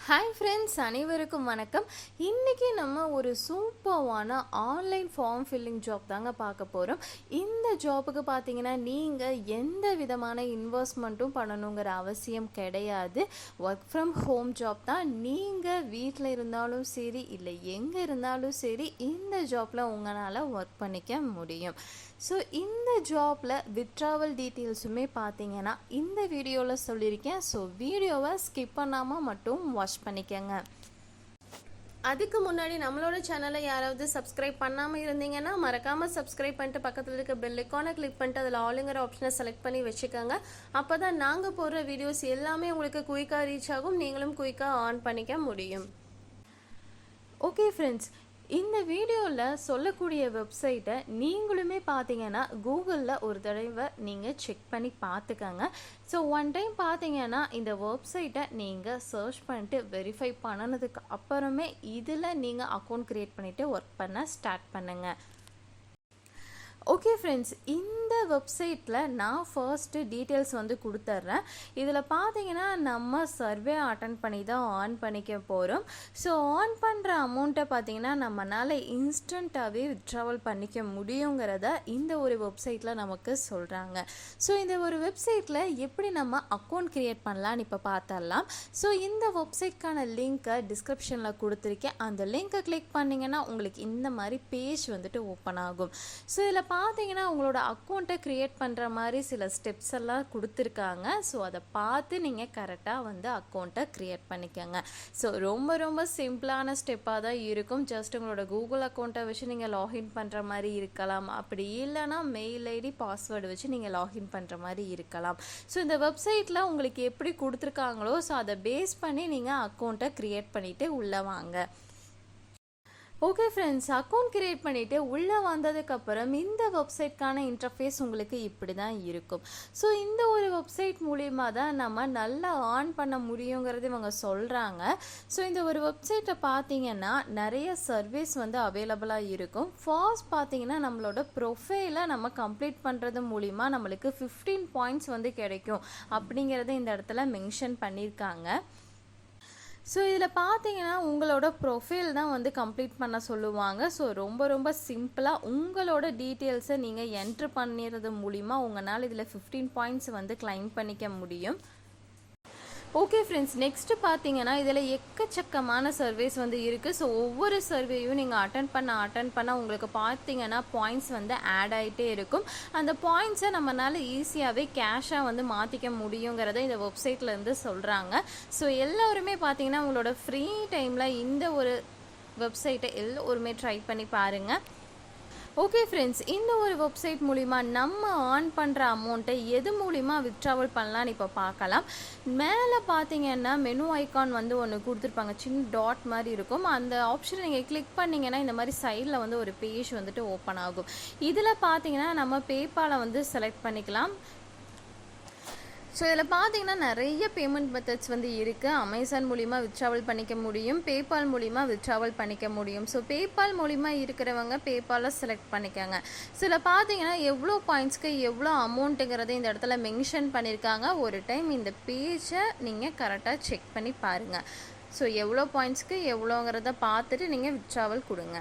Hi friends, அனைவருக்கும் வணக்கம். இன்றைக்கி நம்ம ஒரு சூப்பர்வான ஆன்லைன் ஃபார்ம் ஃபில்லிங் ஜாப் தாங்க பார்க்க போகிறோம். இந்த ஜாப்புக்கு பார்த்தீங்கன்னா நீங்கள் எந்த விதமான இன்வெஸ்ட்மெண்ட்டும் பண்ணணுங்கிற அவசியம் கிடையாது. ஒர்க் ஃப்ரம் ஹோம் ஜாப் தான். நீங்கள் வீட்டில் இருந்தாலும் சரி, இல்லை எங்கே இருந்தாலும் சரி, இந்த ஜாப்பில் உங்களால் ஒர்க் பண்ணிக்க முடியும். ஸோ இந்த ஜாப்பில் வித்ட்ராவல் டீட்டெயில்ஸுமே பார்த்தீங்கன்னா இந்த வீடியோவில் சொல்லியிருக்கேன். ஸோ வீடியோவை ஸ்கிப் பண்ணாமல் மட்டும் வாட்ச் பண்ணிக்கோங்க. அதுக்கு முன்னாடி நம்மளோட சேனலை யாராவது சப்ஸ்கிரைப் பண்ணாமல் இருந்தீங்கன்னா மறக்காமல் சப்ஸ்கிரைப் பண்ணிட்டு பக்கத்தில் இருக்க பெல் ஐக்கானை கிளிக் பண்ணிட்டு அதில் ஆளுங்கிற ஆப்ஷனை செலக்ட் பண்ணி வச்சுக்கோங்க. அப்போ தான் நாங்கள் போடுற வீடியோஸ் எல்லாமே உங்களுக்கு குயிக்காக ரீச் ஆகும், நீங்களும் குயிக்காக ஆன் பண்ணிக்க முடியும். ஓகே ஃப்ரெண்ட்ஸ், இந்த வீடியோவில் சொல்லக்கூடிய வெப்சைட்டை நீங்களுமே பார்த்தீங்கன்னா கூகுளில் ஒரு தடவை நீங்கள் செக் பண்ணி பார்த்துக்கங்க. ஸோ ஒன் டைம் பார்த்தீங்கன்னா இந்த வெப்சைட்டை நீங்கள் சர்ச் பண்ணிட்டு வெரிஃபை பண்ணினதுக்கு அப்புறமே இதில் நீங்கள் அக்கௌண்ட் க்ரியேட் பண்ணிவிட்டு ஒர்க் பண்ண ஸ்டார்ட் பண்ணுங்கள். ஓகே ஃப்ரெண்ட்ஸ், இந்த வெப்சைட்டில் நான் ஃபர்ஸ்ட்டு டீட்டெயில்ஸ் கொடுத்துட்றேன். இதில் பார்த்தீங்கன்னா நம்ம சர்வே அட்டன் பண்ணி தான் ஆன் பண்ணிக்க போகிறோம். ஸோ ஆன் பண்ணுற அமௌண்ட்டை பார்த்தீங்கன்னா நம்மளால் இன்ஸ்டண்ட்டாகவே வித்ட்ராவல் பண்ணிக்க முடியுங்கிறத இந்த ஒரு வெப்சைட்டில் நமக்கு சொல்கிறாங்க. ஸோ இந்த ஒரு வெப்சைட்டில் எப்படி நம்ம அக்கௌண்ட் க்ரியேட் பண்ணலான்னு இப்போ பார்த்தரலாம். ஸோ இந்த வெப்சைட்கான லிங்க்கை டிஸ்கிரிப்ஷனில் கொடுத்துருக்கேன். அந்த லிங்க்கை கிளிக் பண்ணிங்கன்னா உங்களுக்கு இந்த மாதிரி பேஜ் ஓப்பன் ஆகும். ஸோ இதில் பார்த்தீங்கன்னா உங்களோட அக்கௌண்ட்டை க்ரியேட் பண்ணுற மாதிரி சில ஸ்டெப்ஸ் எல்லாம் கொடுத்துருக்காங்க. ஸோ அதை பார்த்து நீங்கள் கரெக்டாக அக்கௌண்ட்டை க்ரியேட் பண்ணிக்கோங்க. ஸோ ரொம்ப ரொம்ப சிம்பிளான ஸ்டெப்பாக தான் இருக்கும். ஜஸ்ட் உங்களோட கூகுள் அக்கௌண்ட்டை வச்சு நீங்கள் லாகின் பண்ணுற மாதிரி இருக்கலாம். அப்படி இல்லைனா மெயில் ஐடி பாஸ்வேர்டு வச்சு நீங்கள் லாகின் பண்ணுற மாதிரி இருக்கலாம். ஸோ இந்த வெப்சைட்டில் உங்களுக்கு எப்படி கொடுத்துருக்காங்களோ ஸோ அதை பேஸ் பண்ணி நீங்கள் அக்கௌண்ட்டை க்ரியேட் பண்ணிவிட்டு உள்ளே வாங்க. ஓகே ஃப்ரெண்ட்ஸ், அக்கௌண்ட் க்ரியேட் பண்ணிவிட்டு உள்ளே வந்ததுக்கப்புறம் இந்த வெப்சைட்கான இன்டர்ஃபேஸ் உங்களுக்கு இப்படி தான் இருக்கும். ஸோ இந்த ஒரு வெப்சைட் மூலிமா தான் நம்ம நல்லா ஆன் பண்ண முடியுங்கிறது இவங்க சொல்கிறாங்க. ஸோ இந்த ஒரு வெப்சைட்டை பார்த்தீங்கன்னா நிறைய சர்வீஸ் அவைலபிளாக இருக்கும். ஃபர்ஸ்ட் பார்த்தீங்கன்னா நம்மளோட ப்ரொஃபைலை நம்ம கம்ப்ளீட் பண்ணுறது மூலிமா நம்மளுக்கு 15 பாயிண்ட்ஸ் கிடைக்கும் அப்படிங்கிறத இந்த இடத்துல மென்ஷன் பண்ணியிருக்காங்க. ஸோ இதில் பார்த்தீங்கன்னா உங்களோட ப்ரொஃபைல் தான் கம்ப்ளீட் பண்ண சொல்லுவாங்க. ஸோ ரொம்ப ரொம்ப சிம்பிளாக உங்களோட டீட்டெயில்ஸை நீங்கள் என்ட்ரு பண்ணிடுறது மூலிமா உங்களால் இதில் 15 பாயிண்ட்ஸ் கிளைம் பண்ணிக்க முடியும். ஓகே ஃப்ரெண்ட்ஸ், நெக்ஸ்ட்டு பார்த்தீங்கன்னா இதில் எக்கச்சக்கமான சர்வேஸ் இருக்குது. ஸோ ஒவ்வொரு சர்வேயும் நீங்கள் அட்டன் பண்ண உங்களுக்கு பார்த்தீங்கன்னா பாயிண்ட்ஸ் ஆட் ஆகிட்டே இருக்கும். அந்த பாயிண்ட்ஸை நம்மளால் ஈஸியாகவே கேஷாக மாற்றிக்க முடியுங்கிறத இந்த வெப்சைட்லேருந்து சொல்கிறாங்க. ஸோ எல்லோருமே பார்த்தீங்கன்னா உங்களோட ஃப்ரீ டைமில் இந்த ஒரு வெப்சைட்டை எல்லோருமே ட்ரை பண்ணி பாருங்கள். ஓகே ஃப்ரெண்ட்ஸ், இந்த ஒரு வெப்சைட் மூலிமா நம்ம ஆன் பண்ணுற அமௌண்ட்டை எது மூலிமா வித்ட்ராவல் பண்ணலான்னு இப்போ பார்க்கலாம். மேலே பார்த்தீங்கன்னா மெனு ஐக்கான் ஒன்று கொடுத்துருப்பாங்க, சின்ன டாட் மாதிரி இருக்கும். அந்த ஆப்ஷனை நீங்கள் கிளிக் பண்ணிங்கன்னா இந்த மாதிரி சைடில் ஒரு பேஜ் ஓப்பன் ஆகும். இதில் பார்த்தீங்கன்னா நம்ம பேபாலை செலக்ட் பண்ணிக்கலாம். ஸோ இதில் பார்த்தீங்கன்னா நிறைய பேமெண்ட் மெத்தட்ஸ் இருக்குது. அமேசான் மூலிமா வித்ட்ராவல் பண்ணிக்க முடியும், பேபால் மூலிமா வித்ட்ராவல் பண்ணிக்க முடியும். ஸோ பேபால் மூலிமா இருக்கிறவங்க பேபாலை செலக்ட் பண்ணிக்கோங்க. ஸோ இதில் பார்த்தீங்கன்னா எவ்வளோ பாயிண்ட்ஸ்க்கு எவ்வளோ அமௌண்ட்டுங்கிறத இந்த இடத்துல மென்ஷன் பண்ணியிருக்காங்க. ஒரு டைம் இந்த பேஜை நீங்கள் கரெக்டாக செக் பண்ணி பாருங்கள். ஸோ எவ்வளோ பாயிண்ட்ஸ்க்கு எவ்வளோங்கிறத பார்த்துட்டு நீங்கள் வித்ட்ராவல் கொடுங்க.